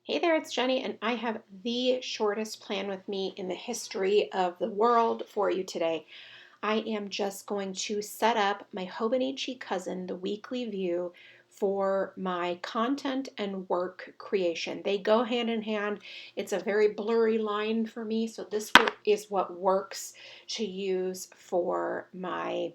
Hey there, it's Jenny, and I have the shortest plan with me in the history of the world for you today. I am just going to set up my Hobonichi cousin, the weekly view, for my content and work creation. They go hand in hand. It's a very blurry line for me, so this is what works to use for my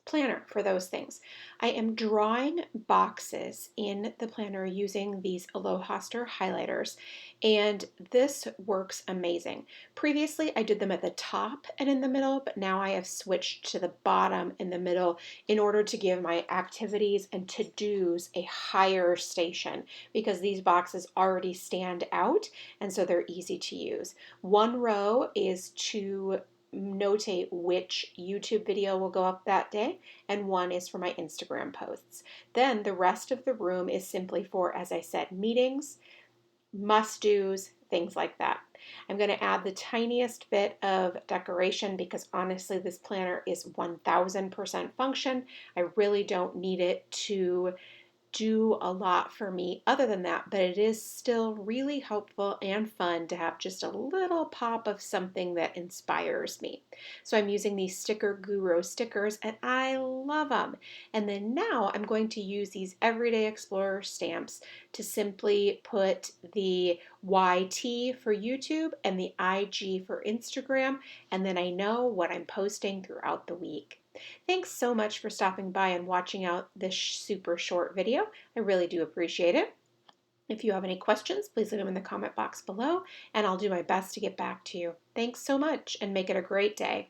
planner for those things. I am drawing boxes in the planner using these Aloha Star highlighters, and this works amazing. Previously, I did them at the top and in the middle, but now I have switched to the bottom in the middle in order to give my activities and to-dos a higher station because these boxes already stand out and so they're easy to use. One row is to notate which YouTube video will go up that day, and one is for my Instagram posts. Then the rest of the room is simply for, as I said, meetings, must-dos, things like that. I'm going to add the tiniest bit of decoration because honestly this planner is 1000% function. I really don't need it to do a lot for me other than that, but it is still really helpful and fun to have just a little pop of something that inspires me. So I'm using these Sticker Guru stickers and I love them. And then now I'm going to use these Everyday Explorer stamps to simply put the YT for YouTube and the IG for Instagram, and then I know what I'm posting throughout the week. Thanks so much for stopping by and watching out this super short video. I really do appreciate it. If you have any questions, please leave them in the comment box below, and I'll do my best to get back to you. Thanks so much, and make it a great day.